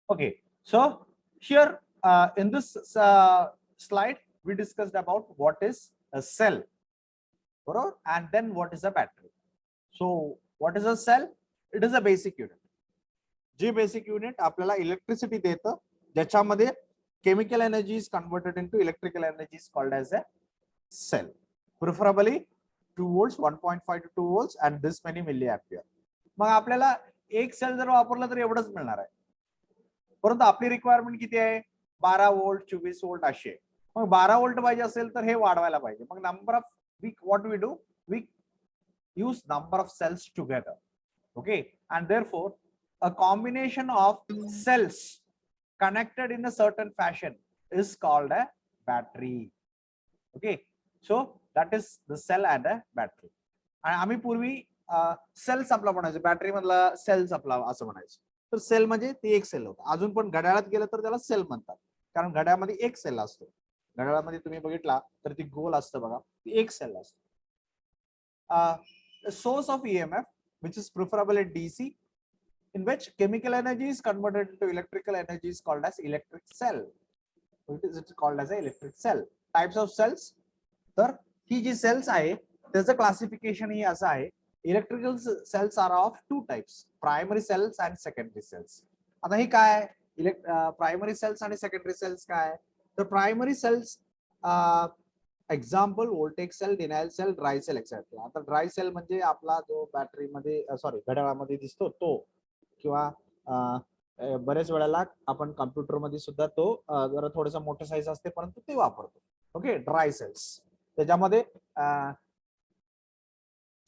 Okay, so here in this slide we discussed about what is a cell, and then what is a battery. So what is a cell? It is a basic unit. जे basic unit आपल्याला electricity देतं, ज्याच्यामध्ये chemical energy is converted into electrical energy is called as a cell. Preferably 2 volts, 1.5 to 2 volts and this many milliampere. मग आपल्याला एक sale जर वापरला तर एवढंच मिळणार आहे, परंतु आपली रिक्वायरमेंट किती आहे? 12 वोल्ट, 24 वोल्ट अशी आहे. मग 12 वोल्ट पाहिजे असेल तर हे वाढवायला पाहिजे. मग number of what we do, we use number of cells together. Okay, and therefore a combination of cells connected in a certain fashion is called a battery. Okay, so that is the cell and a battery. आणि आम्ही पूर्वी cells आपला म्हणायचो, battery मधला cells आपला असं म्हणायचं. तर सेल म्हणजे ती एक सेल होता. अजून पण घड्याळात गेलं तर त्याला सेल म्हणतात, कारण घड्याळामध्ये एक सेल असतो. घड्याळामध्ये तुम्ही बघितला तर ती गोल असतं बघा, ती एक सेल असते. A source of EMF which is preferably DC, in which chemical energy is converted into electrical energy is called as electric cell. It is called as a electric cell. Types of cells, तर ही जी cells आहे त्याचं classification ही असं आहे. Electrical cells are of two types, primary cells and secondary cells. आता ही काय आहे? Primary cells आणि secondary cells काय आहे? तर primary cells example voltage cell, Daniell cell, dry cell etcetera. आता ड्राय सेल म्हणजे आपला जो बॅटरीमध्ये घड्याळामध्ये दिसतो तो, किंवा बरेच वेळेला आपण कॉम्प्युटरमध्ये सुद्धा तो जरा थोडासा मोठा साईज असते परंतु ते वापरतो. ओके, ड्राय सेल्स त्याच्यामध्ये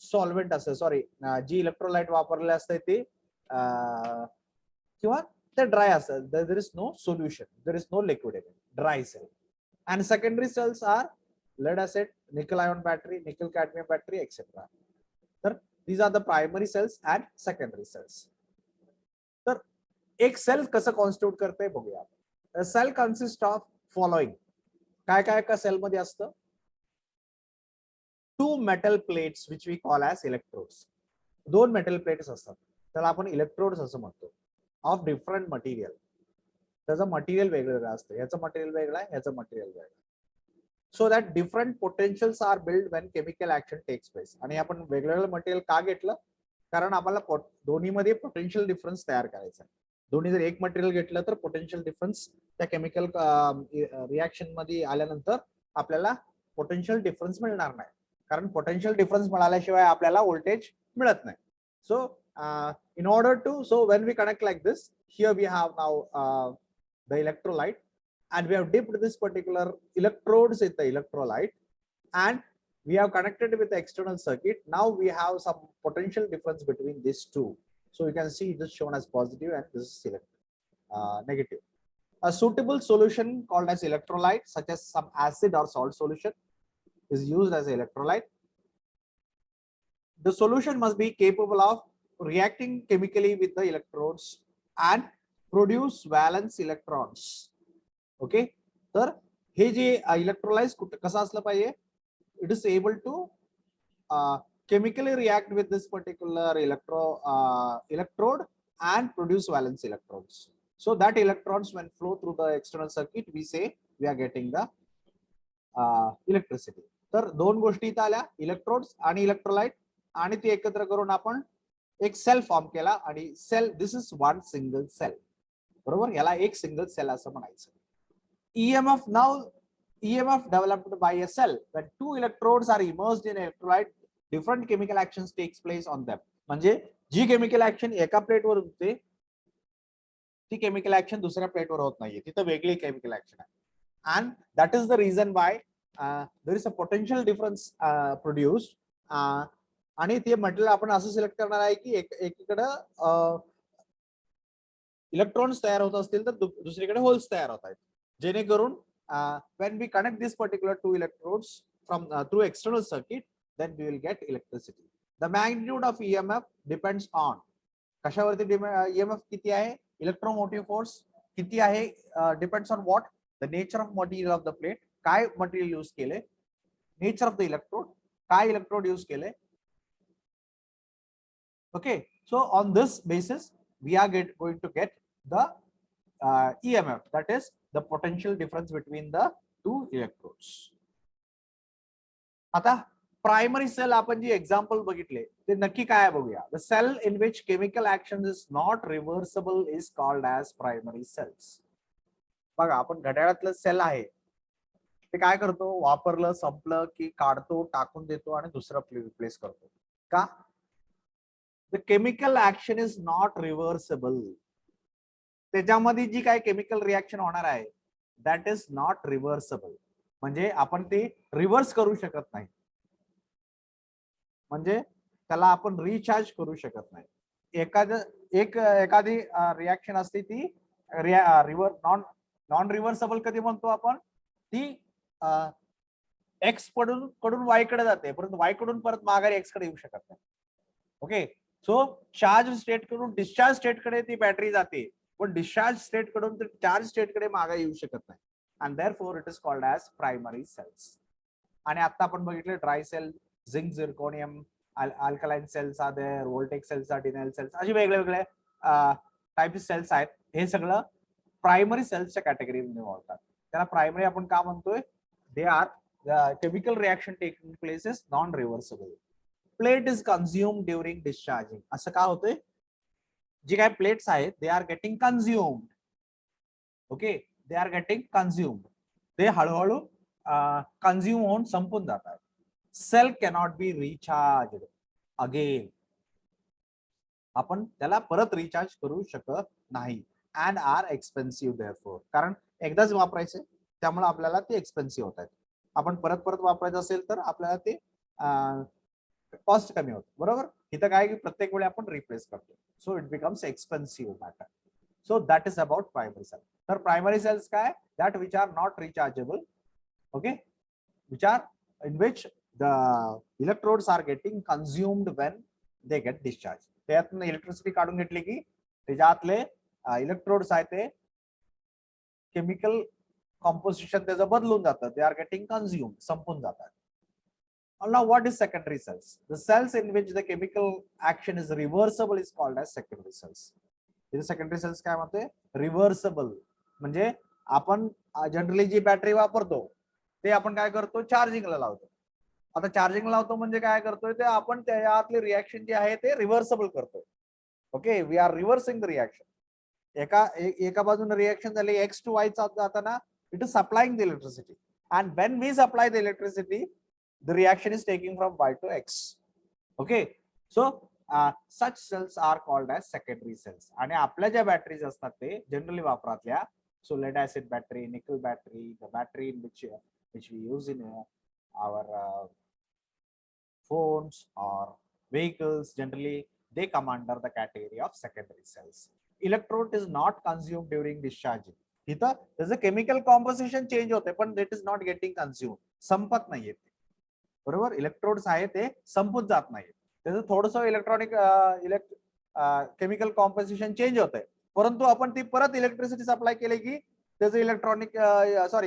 सॉल्व्हेंट असते, जी इलेक्ट्रोलाइट वापरले असते ते किंवा ते ड्राय असतात. There is no solution, there is no liquid in dry cell. And secondary cells are lead acid, nickel ion battery, nickel cadmium battery, etc. तर these are the primary cells and secondary cells. तर एक sale कसं constitute करते बघूया. A cell consists of following. काय काय का sale मध्ये असतं? 2 metal plates which we call as electrodes. 2 metal plates असतात, त्याला आपण इलेक्ट्रोड्स असं म्हणतो, ऑफ डिफरंट मटेरियल. त्याचं मटेरियल वेगवेगळं असतं, याचं मटेरियल वेगळं आहे, याचं मटेरियल वेगळं आहे. So that different potentials are build when chemical action takes place. आणि आपण वेगवेगळं मटेरियल का घेतलं? कारण आम्हाला दोन्हीमध्ये पोटेन्शियल डिफरन्स तयार करायचा आहे. दोन्ही जर एक मटेरियल घेतलं तर पोटेन्शियल डिफरन्स त्या केमिकल रिॲक्शन मध्ये आल्यानंतर आपल्याला पोटेन्शियल डिफरन्स मिळणार नाही, कारण पोटेन्शियल डिफरन्स मिळाल्याशिवाय आपल्याला व्होल्टेज मिळत नाही. So in order to, so when we connect like this, here we have now the electrolyte, and we have dipped this particular electrodes in the electrolyte, and we have connected with the external circuit. Now we have some potential difference between these two. So you can see this shown as positive and this is negative. A suitable solution called as electrolyte, such as some acid or salt solution, is used as electrolyte. The solution must be capable of reacting chemically with the electrodes and produce valence electrons. Okay, तर हे जे electrolysed कसं असलं पाहिजे? It is able to chemically react with this particular electrode and produce valence electrons. So that electrons when flow through the external circuit, we say we are getting the electricity. तर दोन गोष्टी इथं आल्या, electrodes आणि electrolyte, आणि ते एकत्र करून आपण एक सेल फॉर्म केला. आणि cell, this is one single cell, बरोबर, याला एक सिंगल सेल असं म्हणायचं. EMF, now EMF developed by a cell when 2 electrodes are immersed in electrolyte, different chemical actions takes place on them. म्हणजे जी केमिकल ऍक्शन एका प्लेटवर होते ती केमिकल ऍक्शन दुसऱ्या प्लेटवर होत नाहीये, तिथं वेगळी केमिकल ऍक्शन आहे. and that is the reason why there is a potential difference produced. आणि ते मटेरियल आपण असं सिलेक्ट करणार आहे की एकीकडे इलेक्ट्रॉन्स तयार होत असतील तर दुसरीकडे होल्स तयार होत आहेत, जेणेकरून when we connect this particular 2 electrodes from through external circuit, then we will get electricity. The magnitude of EMF depends on कशावरती EMF किती आहे, इलेक्ट्रोमोटिव्ह फोर्स किती आहे, depends on what, the nature of material of the plate, काय material use केले, nature of the electrode, काय electrode use केले. Okay, so on this basis we are going to get the EMF, that is the potential difference between the two electrodes. आता primary cell आपण जे example बघितले ते नक्की काय बघूया. The cell in which chemical action is not reversible is called as primary cells. बघा आपण घड्याळातलं सेल आहे ते काय करतो, वापरलं संपलं की काढतो, टाकून देतो आणि दुसरं रिप्लेस करतो. का? The chemical action is not reversible. त्याच्यामध्ये जी काय केमिकल रिॲक्शन होणार आहे दॅट इज नॉट रिव्हर्सेबल. म्हणजे आपण ते रिव्हर्स करू शकत नाही, म्हणजे त्याला आपण रिचार्ज करू शकत नाही. एखादी रिॲक्शन असते ती नॉन रिव्हर्सेबल कधी म्हणतो आपण, ती एक्स कडून वाय कडे जाते परंतु वाय कडून परत माघारी एक्स कडे येऊ शकत नाही. ओके, सो चार्ज स्टेट कडून डिस्चार्ज स्टेट कडे ती बॅटरी जाते पण डिस्चार्ज स्टेट कडून चार्ज स्टेट कडे मागे येऊ शकत नाही. and therefore it is called as primary cells. आणि आता आपण बघितले dry cell, zinc, zirconium, alkaline cells are there, voltaic cells are, Daniell cells, असे वेगवेगळे टाइप सेल्स आहेत. हे सगळं प्रायमरी सेल्सच्या कॅटेगरीमध्ये मोडतात. त्याला प्रायमरी आपण का म्हणतोय, they are the chemical reaction taking place is non reversible. Plate is consumed during discharging. असं का होतंय, जे काय प्लेट्स आहेत they are getting consumed. Okay, they are getting consumed, ते हळूहळू कन्झ्युम होऊन संपून जातात. Cell cannot be recharge again. आपण त्याला परत रिचार्ज करू शकत नाही. And are expensive therefore. कारण एकदाच वापरायचे त्यामुळे आपल्याला ते एक्सपेन्सिव्ह होत आहेत. आपण परत परत वापरायचं असेल तर आपल्याला ते कॉस्ट कमी होतं. बरोबर, इथं काय की प्रत्येक वेळी आपण रिप्लेस करतो. So it becomes expensive matter. So that is about primary cell. तर primary cells काय, that which are not rechargeable, okay, which are in which the electrodes are getting consumed when they get discharged. त्यातून electricity काढून घेतली की त्याच्यातले electrodes आहेत ते chemical composition त्याचं बदलून जातं. दे आर गेटिंग कन्झ्युम्ड, संपून जातात. Now what is secondary cells? The cells in which the chemical action is reversible is called as secondary cells. Secondary cells काय म्हणते, रिव्हर्सेबल. म्हणजे आपण जनरली जी बॅटरी वापरतो ते आपण काय करतो, चार्जिंगला लावतो. आता चार्जिंग लावतो म्हणजे काय करतोय, ते आपण त्यातले रिॲक्शन जे आहे ते रिव्हर्सेबल करतोय. Okay, we are reversing the reaction. एका बाजूने रिॲक्शन झाली एक्स टू वाय जाताना it is supplying the electricity, and when we supply the electricity the reaction is taking from y to x. Okay, so such cells are called as secondary cells. आणि आपल्या ज्या batteries असतात ते generally वापरातल्या, so lead acid battery, nickel battery, the battery in which we use in our phones or vehicles, generally they come under the category of secondary cells. Electrode is not consumed during discharging. इथं त्याचं chemical composition change होते पण it is not getting consume, संपत नाहीये. बरोबर, electrodes आहे ते संपून जात नाहीत. त्याचं थोडस इलेक्ट्रॉनिक केमिकल कॉम्पोजिशन चेंज होतंय परंतु आपण ती परत इलेक्ट्रिसिटी सप्लाय केली की त्याचं इलेक्ट्रॉनिक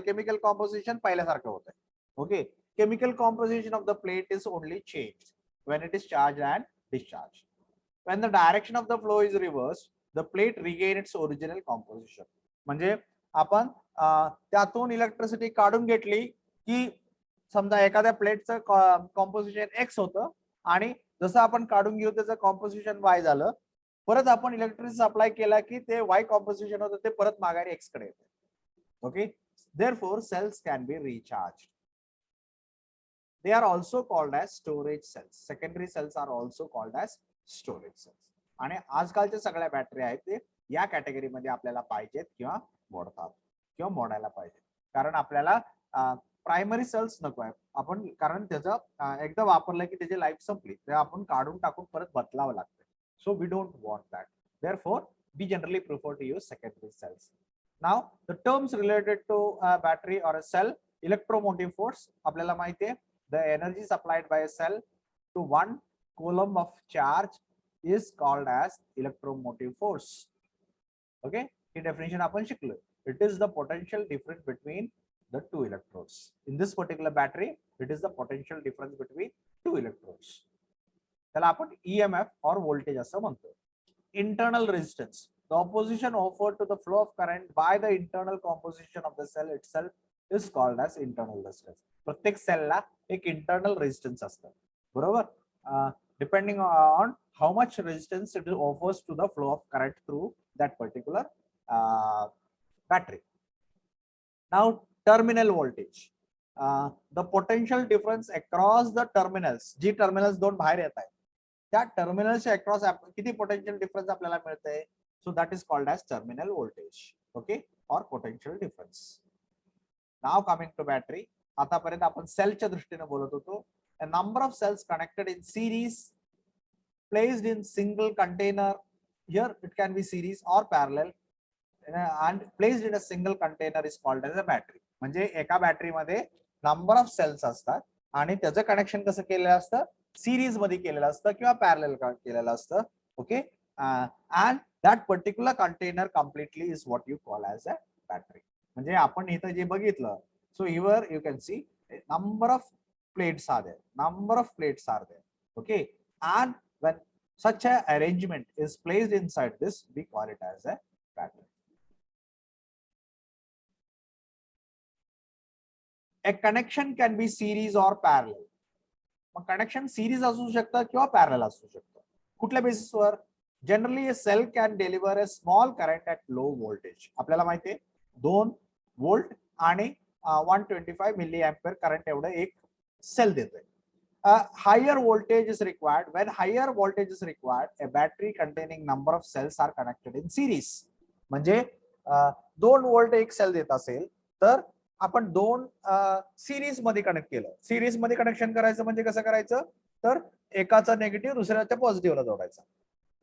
केमिकल कॉम्पोजिशन पहिल्यासारखं होतंय. Okay, chemical composition of the plate is only change when it is charged and discharged. When the direction of the flow is reversed, the plate regain its original composition. म्हणजे आपण त्यातून electricity काढून घेतली की समजा एखाद्या प्लेटचं कॉम्पोजिशन एक्स होतं आणि जसं आपण काढून घेऊ त्याचं कॉम्पोजिशन वाय झालं, परत आपण इलेक्ट्रिसिटी सप्लाय केला की ते वाय कॉम्पोजिशन होतं ते परत माघारी एक्स कडे येते. Okay, therefore cells can be recharged. They are also called as storage cells. Secondary cells are also called as storage cells. आणि आजकालच्या सगळ्या बॅटरी आहेत ते या कॅटेगरीमध्ये आपल्याला पाहिजेत किंवा मोडतात किंवा मोडायला पाहिजे. कारण आपल्याला प्रायमरी सेल्स नको आहे आपण, कारण त्याचं एकदा वापरलं की त्याची लाईफ संपली तर आपण काढून टाकून परत बदलावं लागतं. So we don't want that. Therefore we generally prefer to use secondary cells. Now the terms related to battery or a sale. Electromotive force आपल्याला माहिती आहे, the energy supplied by a cell to one coulomb of charge is called as electromotive force. Okay, he definition आपण शिकलो. It is the potential difference between the two electrodes. In this particular battery, it is the potential difference between two electrodes. त्याला आपण EMF or voltage असं म्हणतो. Internal resistance. the opposition offered to the flow of current by the internal composition of the cell itself is called as internal resistance. प्रत्येक सेलला एक internal resistance असतं, बरोबर, depending on how much resistance it offers to the flow of current through that particular battery. Now terminal voltage, the potential difference across the terminals, G terminals दोन बाहेर येत आहेत त्या टर्मिनल्सच्या अक्रॉस किती पोटेन्शियल डिफरन्स आपल्याला मिळते, so that is called as terminal voltage, okay, और पोटेन्शियल डिफरन्स. नाव कमिंग टू बॅटरी. आतापर्यंत आपण सेलच्या दृष्टीने बोलत होतो. a number of cells connected in series placed in single container, here it can be series or parallel, and placed in a single container is called as a battery. म्हणजे एका battery मध्ये number of cells असतात आणि त्याचं connection कसं केलेलं असतं, series मध्ये केलेलं असतं किंवा पॅरलल केलेलं असतं, okay, and that particular container completely is what you call as a battery. म्हणजे आपण इथं जे बघितलं, so here you can see a number of plates are there, okay, and when such a arrangement is placed inside this, we call it as a battery. A connection can be series or parallel. मग connection series असू शकतं किंवा parallel असू शकतं. कुठल्या बेसिसवर? Generally a cell can deliver a small current at low voltage. आपल्याला माहिती आहे 2 वोल्ट आणि 125 मिली एम्पियर करंट एवढं एक सेल देतोय. Higher voltage is required. When higher voltage is required, a battery containing number of cells are connected in series. म्हणजे 2 volt एक sale देत असेल तर आपण 2 सिरीज मध्ये कनेक्ट केलं. सिरीज मध्ये कनेक्शन करायचं म्हणजे कसं करायचं, तर एकाचा नेगेटिव्ह दुसऱ्याच्या पॉझिटिव्हला जोडायचा,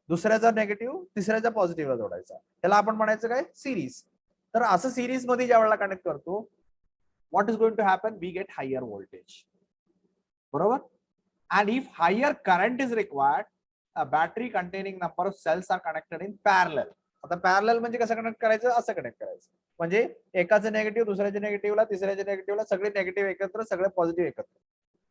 दुसऱ्याचा नेगेटिव्ह तिसऱ्याच्या पॉझिटिव्हला जोडायचा, त्याला आपण म्हणायचं काय, सिरीज. तर असं सिरीज मध्ये ज्या वेळेला कनेक्ट करतो, what is going to happen, we get higher voltage, बरोबर. And if higher current is required, a battery containing number of cells are connected in parallel. आता पॅरलल म्हणजे कसं कनेक्ट करायचं, असं कनेक्ट करायचं, म्हणजे एकाचं नेगेटिव्ह दुसऱ्याच्या नेगेटिव्हला तिसऱ्याच्या नेगेटिव्हला, सगळे नेगेटिव्ह एकत्र सगळे पॉझिटिव्ह एकत्र.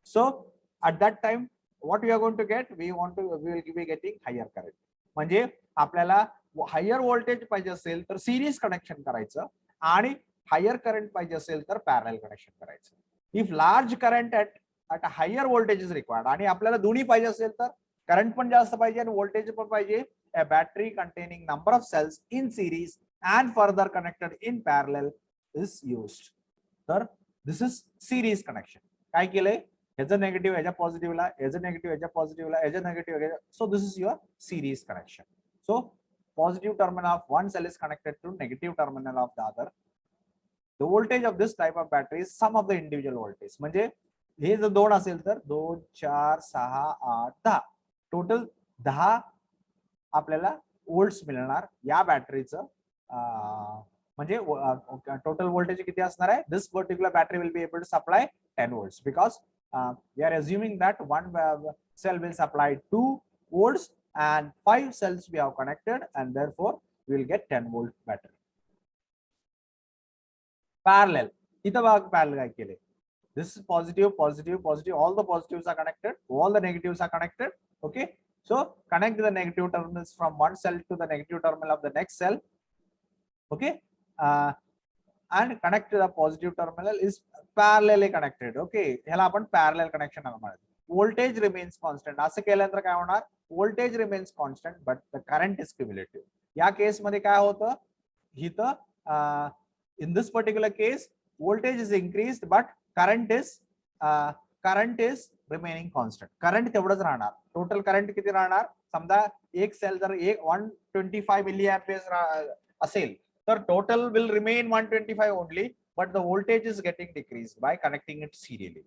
So at that time what we are going to get, we will be getting higher current. म्हणजे आपल्याला हायर व्होल्टेज पाहिजे असेल तर सिरीज कनेक्शन करायचं आणि हायर करंट पाहिजे असेल तर पॅरलल कनेक्शन करायचं. If large current at higher voltage is required, आणि आपल्याला दोन्ही पाहिजे असेल तर करंट पण जास्त पाहिजे आणि व्होल्टेज पण पाहिजे, a battery containing number of cells in series and further connected in parallel is used. तर this is series connection. काय केलंय, ह्याचं नेगेटिव्ह ह्याच्या पॉझिटिव्हला, ह्याचं नेगेटिव्ह ह्याच्या पॉझिटिव्हला, ह्याचं नेगेटिव्ह ह्याच्या, so this is your series connection. So positive terminal of one cell is connected to negative terminal of the other. The voltage of this type of battery is sum of the individual voltage. म्हणजे हे जर 2 असेल तर 2 4 6 8 10, total 10 आपल्याला volts मिळणार या बॅटरीचं. म्हणजे total voltage किती असणार आहे, this particular battery will be able to supply 10 volts because we are assuming that one cell will supply 2 volts and 5 cells we have connected, and therefore we will get 10 volt battery. Parallel, इथं बघा parallel काय केले, this is positive positive positive, all the positives are connected, all the negatives are connected, okay. So connect the negative terminals from one cell to the negative terminal of the next cell, okay, and connect to the positive terminal is parallelly connected, okay. ह्याला आपण parallel connection म्हणतो. Voltage remains constant. असं केल्यानंतर काय होणार, voltage remains constant but the current is cumulative. या केस मध्ये काय होतं, इथं in this particular case voltage is increased but current is remaining constant. Current तेवढंच राहणार. टोटल करंट किती राहणार, समजा एक सेल जर 125 मिली एम्पियर असेल तर total will remain 125 only, but the voltage is getting decreased by connecting it serially,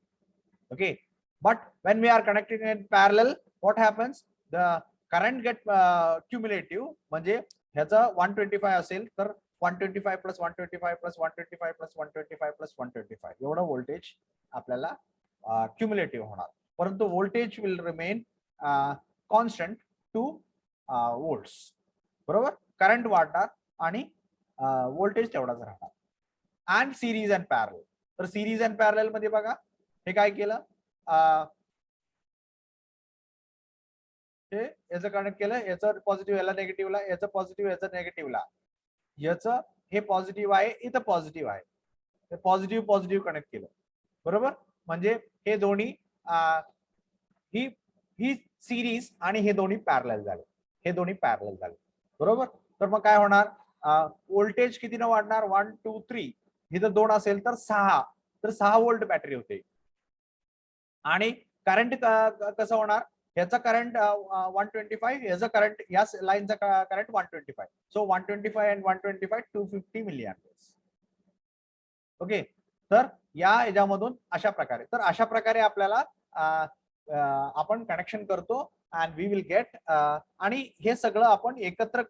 okay. But when we are connecting in parallel, what happens, the current get cumulative. म्हणजे ह्याचं 125 असेल तर 125 plus 125 plus 125 plus 125 plus 125 एवढं voltage आपल्याला cumulative होणार, परंतु voltage will remain constant two volts, बरोबर. Current वाढणार आणि व्होल्टेज तेवढाच राहणार. अँड सिरीज अँड पॅरलल, तर सिरीज अँड पॅरलल मध्ये बघा हे काय केलं, हे याचं कनेक्ट केलं, याचं पॉझिटिव्ह याला नेगेटिव्हला, याचं पॉझिटिव्ह याचं नेगेटिव्हला, याचं हे पॉझिटिव्ह आहे, इथं पॉझिटिव्ह आहे, पॉझिटिव्ह पॉझिटिव्ह कनेक्ट केलं. बरोबर, म्हणजे हे दोन्ही ही ही सिरीज आणि हे दोन्ही पॅरलल झाले, हे दोन्ही पॅरलल झाले. बरोबर, तर मग काय होणार, व्होल्टेज कितीनं वाढणार, 1 2 3, इथं 2 असेल तर 6, तर 6 व्होल्ट बॅटरी होते. आणि करंट कसं होणार, याचा करंट 125, याचा करंट या लाईनचा current 125, so 125 and 125 250 milli amperes. Okay, तर या याच्यामधून अशा प्रकारे, तर अशा प्रकारे आपल्याला आपण कनेक्शन करतो अँड वी विल गेट, आणि हे सगळं आपण एकत्र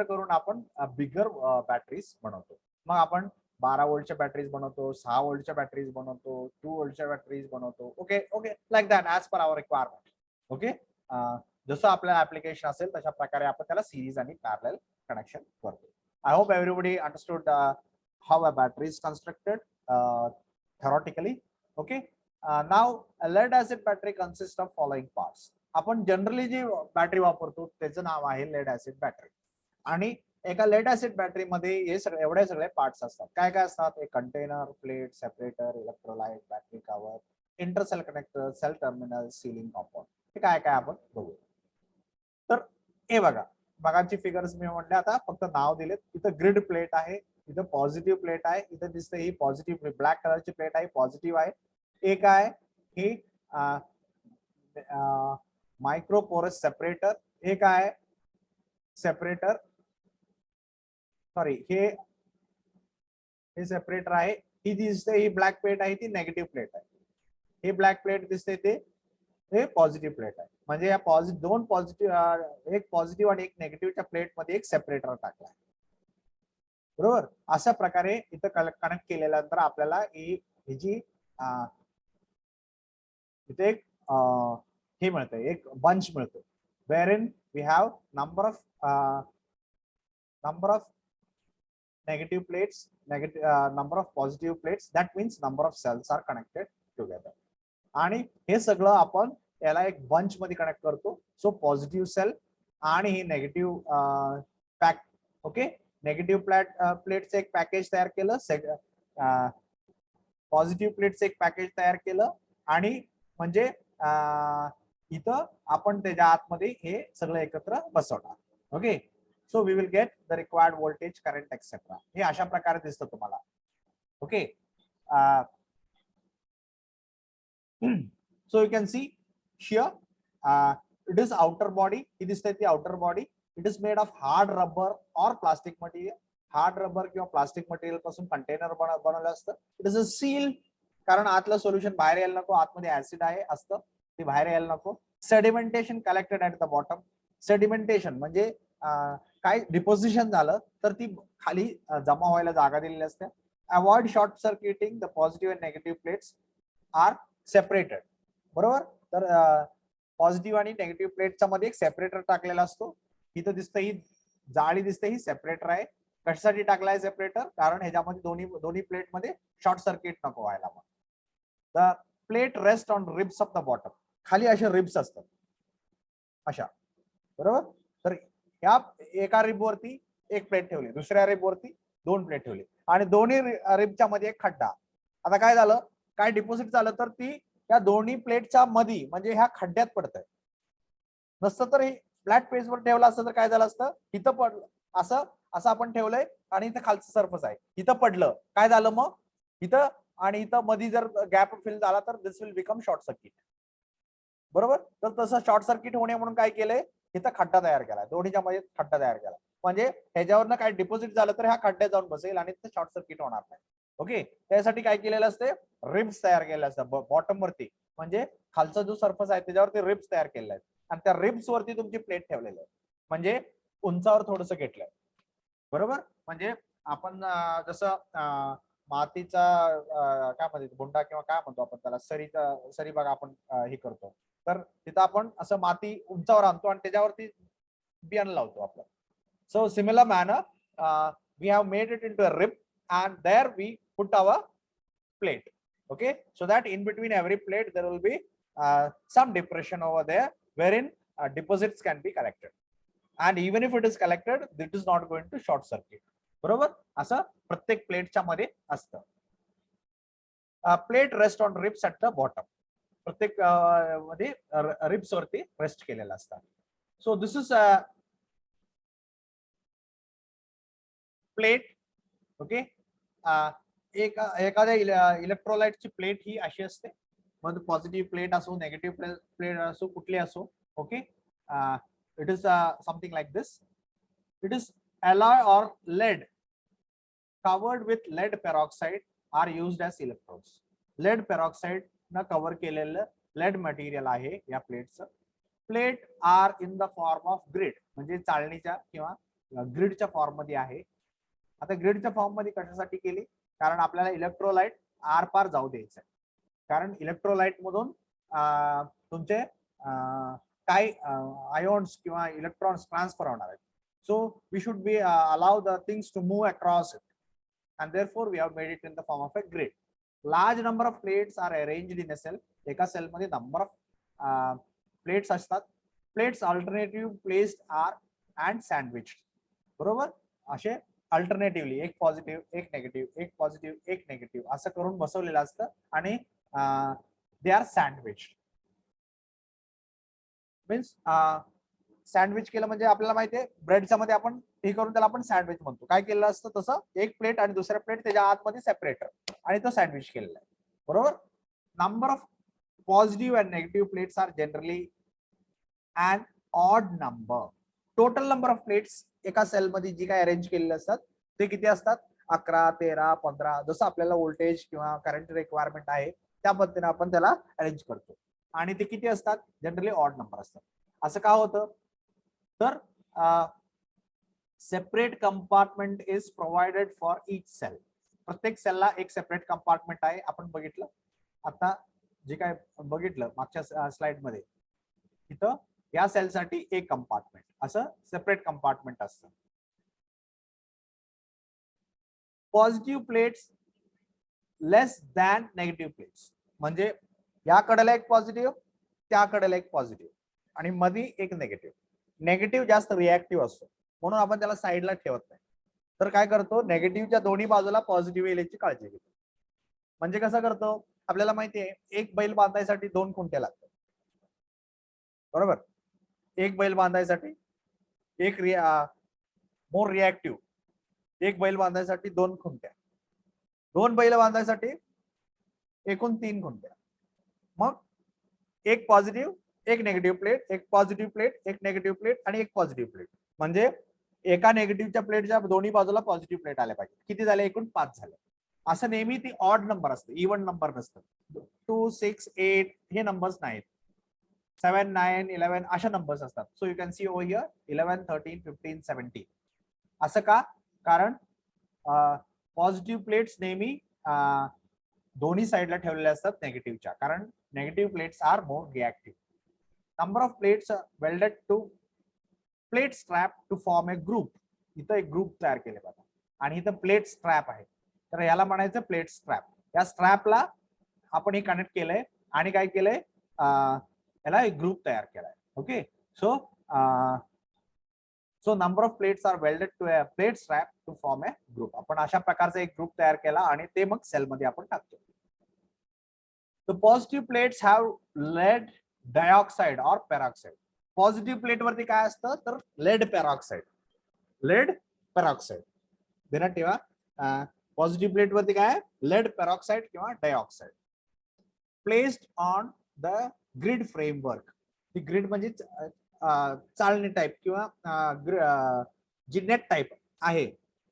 करून आपण बिगर बॅटरीज बनवतो. मग आपण 12 व्होल्टच्या बॅटरीज बनवतो, 6 व्होल्टच्या बॅटरीज बनवतो, 2 व्होल्टच्या बॅटरीज बनवतो. Okay okay, like that as per hour requirement. Okay, जसं आपलं ऍप्लिकेशन असेल तशा प्रकारे आपण त्याला सिरीज आणि पॅरलल कनेक्शन करतो. I hope everybody understood how a battery is constructed theoretically. Okay, now a lead acid battery consists of following parts. आपण जनरली जी बॅटरी वापरतो त्याचं नाव आहे लेड ऍसिड बॅटरी. आणि एका लेड ऍसिड बॅटरी मध्ये हे एवढे सगळे पार्ट्स असतात. काय काय असतात, एक container, plate, separator, electrolyte, battery cover, intercell connector, cell terminal, sealing compound, हे काय काय आपण बघू. तर हे बघा, बघाची फिगर्स मी म्हटले, आता फक्त नाव दिलेत. इथं ग्रिड प्लेट आहे, इथं पॉझिटिव्ह प्लेट आहे, इथं दिसते ही पॉझिटिव्ह ब्लॅक कलरची प्लेट आहे, पॉझिटिव्ह आहे. एक आहे ही मायक्रोपोरस सेपरेटर, एक आहे सेपरेटर, सॉरी हे सेपरेटर आहे. ही दिसते ही ब्लॅक प्लेट आहे, ती नेगेटिव्ह प्लेट आहे. हे ब्लॅक प्लेट दिसते ते पॉझिटिव्ह प्लेट आहे. म्हणजे या दोन पॉझिटिव्ह, एक पॉझिटिव्ह आणि एक नेगेटिव्हच्या प्लेट मध्ये एक सेपरेटर टाकला आहे. बरोबर, अशा प्रकारे इथं कनेक्ट केल्यानंतर आपल्याला ही जी इथे एक हे मिळतं, एक बंच मिळतो, where in we have number of negative plates, number of positive plates, that means number of cells are connected together. आणि हे सगळं आपण याला एक बंच मध्ये कनेक्ट करतो. सो पॉझिटिव्ह सेल आणि ही नेगेटिव्ह पॅक. ओके, नेगेटिव्ह प्लेटचं एक पॅकेज तयार केलं, पॉझिटिव्ह प्लेटचं एक पॅकेज तयार केलं, आणि म्हणजे इथं आपण त्याच्या आतमध्ये हे सगळं एकत्र बसवणार. Okay, so we will get the required voltage, current, etc. हे अशा प्रकारे दिसतं तुम्हाला. Okay, so you can see here it is outer body. ही दिसते ती outer body. It is made of hard rubber or plastic material. Hard rubber किंवा plastic material पासून container बनवलं असतं. इट इज अ सील, कारण आतलं सोल्युशन बाहेर यायला नको, आतमध्ये ऍसिड आहे असतं, ते बाहेर यायला नको. Sedimentation collected at the bottom. Sedimentation म्हणजे काय डिपोजिशन झालं तर ती खाली जमा व्हायला जागा दिलेली असते. Avoid short circuiting, the positive and negative plates are separated. बरोबर, तर पॉझिटिव्ह आणि नेगेटिव्ह प्लेटच्या मध्ये एक सेपरेटर टाकलेला असतो. इथं दिसतं ही जाळी दिसते, ही सेपरेटर आहे. कशासाठी टाकलाय सेपरेटर, कारण ह्याच्यामध्ये दोन्ही प्लेट मध्ये शॉर्ट सर्किट नको व्हायला. The plate rest on ribs of the bottom. खाली असे रिब्स असतात अशा. बरोबर, तर या एका रिबवरती एक प्लेट ठेवली, दुसऱ्या रिबवरती 2 प्लेट ठेवली, आणि दोन्ही रिबच्या मध्ये एक खड्डा. आता काय झालं, काय डिपॉझिट झालं तर ती या दोन्ही प्लेटच्या मध्ये म्हणजे ह्या खड्ड्यात पडत आहे. नसतं तर ही फ्लॅट पेजवर ठेवलं असतं तर काय झालं असतं, इथं पडलं असं असं आपण ठेवलंय आणि इथं खालचं सरफेस आहे, इथं पडलं, काय झालं मग इथं आणि इथं मध्ये जर गॅप फिल झाला तर दिस विल बिकम शॉर्ट सर्किट. बरोबर, तर तसं शॉर्ट सर्किट होणे म्हणून काय केलंय, इथं खड्डा तयार केला, दोन्हीच्या मध्ये खड्डा तयार केला, म्हणजे ह्याच्यावरनं काय डिपॉझिट झालं तर ह्या खड्ड्यात जाऊन बसेल आणि ते शॉर्ट सर्किट होणार नाही. ओके, त्यासाठी काय केलेलं असते, रिब्स तयार केले असतात बॉटम वरती, म्हणजे खालचा जो सरफेस आहे त्याच्यावरती रिब्स तयार केलेले आहेत, आणि त्या रिब्स वरती तुमची प्लेट ठेवलेली आहे, म्हणजे उंचावर थोडंसं घेतलंय. बरोबर, म्हणजे आपण जसं मातीचा काय म्हणतो बुंडा किंवा काय म्हणतो आपण त्याला, सरी बघा आपण हे करतो, तर तिथं आपण असं माती उंचावर आणतो आणि त्याच्यावरती बियाणं लावतो आपलं. So similar manner we have made it into a rib and there we put our plate. Okay, so that in between every plate there will be some depression over there, wherein deposits can be collected. And even if it is collected, it is not going to short circuit. बरोबर, असं प्रत्येक प्लेटच्या मध्ये असतं. Plate rest on ribs at the bottom. प्रत्येक मध्ये ribs वरती rest केलेला असतात. So this is plate. Okay, एखाद्या इलेक्ट्रोलाइटची प्लेट ही अशी असते. मग पॉझिटिव्ह प्लेट असो, नेगेटिव्ह प्लेट असो, कुठली असो. Okay, it is something like this. It is alloy or lead covered with lead peroxide are used as electrodes. lead peroxide ना cover केलेलं lead मटेरियल आहे या प्लेटचं. Plate are in the form of grid, म्हणजे चाळणीच्या किंवा ग्रिडच्या form मध्ये आहे. आता ग्रिडच्या फॉर्म मध्ये कशासाठी केली? कारण आपल्याला इलेक्ट्रोलाइट आर पार जाऊ द्यायचं आहे. कारण इलेक्ट्रोलाइट मधून तुमचे काही आयोन्स किंवा इलेक्ट्रॉन्स ट्रान्सफर होणार आहेत. So we should be allow the things to move across it, and therefore we have made it in the form of a grid. Large number of plates are arranged in a cell. एका cell मध्ये number of plates असतात. Plates alternatively placed are and sandwiched. बरोबर, असे alternatively एक positive, एक negative, एक positive, एक negative असं करून बसवलेलं असतं आणि दे आर सँडविच्ड. मीन्स सँडविच केलं म्हणजे आपल्याला माहिती आहे ब्रेडच्या मध्ये आपण हे करून त्याला आपण सँडविच म्हणतो. काय केलं असतं तसं एक प्लेट आणि दुसऱ्या प्लेट त्याच्या आतमध्ये सेपरेटर आणि तो सँडविच केलेला आहे. बरोबर. Number of positive and negative plates are generally and odd number. Total number of plates एका सेल मध्ये जी काय अरेंज केलेले असतात ते किती असतात? 11, 13, 15, जसं आपल्याला व्होल्टेज किंवा करंट रिक्वायरमेंट आहे त्या पद्धतीने आपण त्याला अरेंज करतो. आणि ते किती असतात? जनरली ऑड नंबर असतात. असं का होतं? तर separate compartment is provided for each sale. प्रत्येक सेलला एक सेपरेट कंपार्टमेंट आहे. आपण बघितलं आता जे काय बघितलं मागच्या स्लाइड मध्ये, इथं या सेलसाठी एक कंपार्टमेंट असं सेपरेट कंपार्टमेंट असतं. पॉझिटिव्ह प्लेट्स लेस दॅन नेगेटिव्ह प्लेट्स, म्हणजे या कडेला एक पॉझिटिव्ह, त्या कडेला एक पॉझिटिव्ह आणि मध्ये एक नेगेटिव्ह. नेगेटिव्ह जास्त रिॲक्टिव्ह असतो म्हणून आपण त्याला साईडला ठेवत नाही. तर काय करतो, नेगेटिव्हच्या दोन्ही बाजूला पॉझिटिव्ह येण्याची काळजी घेतो. म्हणजे कसं करतो, आपल्याला माहिती आहे एक बैल बांधायसाठी 2 खुंटे लागतात. बरोबर. एक बैल बांधायसाठी एक मोर रिॲक्टिव्ह, एक बैल बांधायसाठी 2 खुंट्या, 2 बैल बांधायसाठी एकूण 3 खुंट्या. मग एक पॉझिटिव्ह, एक नेगेटिव्ह प्लेट, एक पॉझिटिव्ह प्लेट, एक नेगेटिव्ह प्लेट आणि एक पॉझिटिव्ह प्लेट. म्हणजे एका नेगेटिव्हच्या प्लेटच्या दोन्ही बाजूला पॉझिटिव्ह प्लेट आल्या पाहिजे. किती झाले? एकूण 5 झाले. असं नेहमी ती ऑड नंबर असते, इव्हन नंबर नसतं. 2, 6, 8 हे नंबर्स नाहीत. 7, 9, 11 अशा नंबर्स असतात. So you can C over here 11, 13, 15, 17. असं का? कारण पॉझिटिव्ह प्लेट्स नेहमी दोन्ही साईडला ठेवलेले असतात नेगेटिव्हच्या, कारण negative plates are more reactive. Number of plates welded to plate strap to form a group. इथं एक ग्रुप तयार केले जातात आणि इथं प्लेट स्ट्रॅप आहे, तर याला म्हणायचं प्लेट स्ट्रॅप. या स्ट्रॅपला आपण हे कनेक्ट केलंय आणि काय केलंय, याला एक ग्रुप तयार केलाय. Okay, so so number of plates are welded to a plate strap to form a group. आपण अशा प्रकारचा एक ग्रुप तयार केला आणि ते मग सेल मध्ये आपण टाकतो. The positive plates have lead dioxide or peroxide. Positive plate वरती काय असतं तर लेड पेरॉक्साइड. लेड पेरॉक्साइड देण्यात ठेवा. पॉझिटिव्ह प्लेट वरती काय? लेड पेरॉक्साइड किंवा dioxide. Placed on the grid framework. ती ग्रिड म्हणजे चाळणी टाइप किंवा जी नेट टाइप आहे,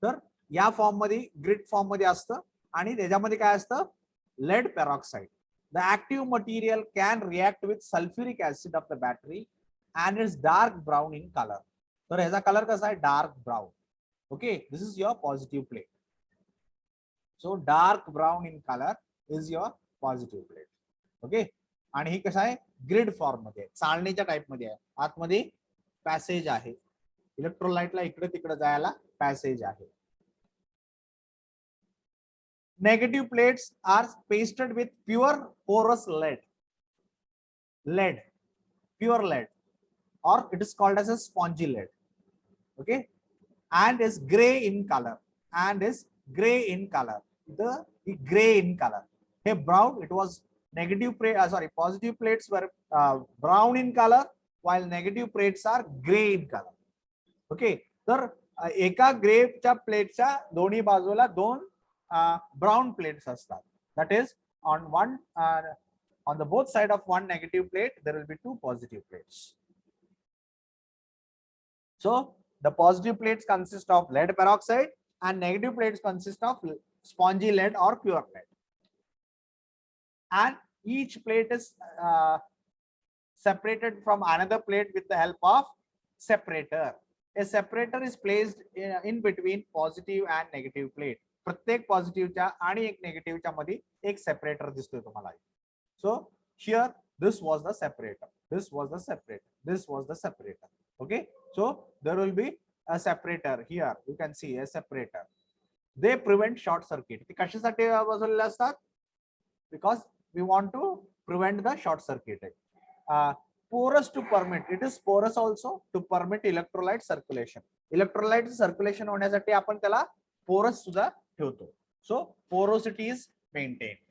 तर या फॉर्म मध्ये ग्रिड फॉर्म मध्ये असतं आणि त्याच्यामध्ये काय असतं? Lead peroxide. The active material can react with sulfuric acid of the battery and is dark brown in color. तर ह्याचा कलर कसा आहे? Dark brown. Okay, this is your positive plate. So dark brown in colour is your positive plate. Okay, आणि ही कसं आहे? Grid forum मध्ये, चाळणीच्या type मध्ये आहे. आतमध्ये पॅसेज आहे, इलेक्ट्रोलाइटला इकडे तिकडे जायला पॅसेज आहे. Negative plates are pasted with pure porous lead. Lead, pure lead. or it is called as a spongy lead. Okay, and is gray in color, and is gray in color. The gray in color. Hey, brown, it was negative plate, positive plates were brown in color, while negative plates are gray in color. Okay, तर एका ग्रेच्या प्लेटच्या दोन्ही बाजूला दोन brown plates असतात. That is on the both side of one negative plate there will be two positive plates. So the positive plates consist of lead peroxide and negative plates consist of spongy lead or pure lead. And each plate is separated from another plate with the help of separator. A separator is placed in between positive and negative plate. प्रत्येक पॉझिटिव्हच्या आणि एक नेगेटिव्हच्या मध्ये एक separator दिसतोय तुम्हाला. So here this was the separator, this was the separator, this was the separator. Okay, so there will be a separator here. You can see a separator. They prevent short circuit. ते कशासाठी बसवलेले असतात? Because we want to prevent the short circuit. Porous to permit, it is porous also to permit electrolyte circulation. Electrolyte circulation होण्यासाठी आपण त्याला porous सुद्धा ठेवतो. So porosity is maintained.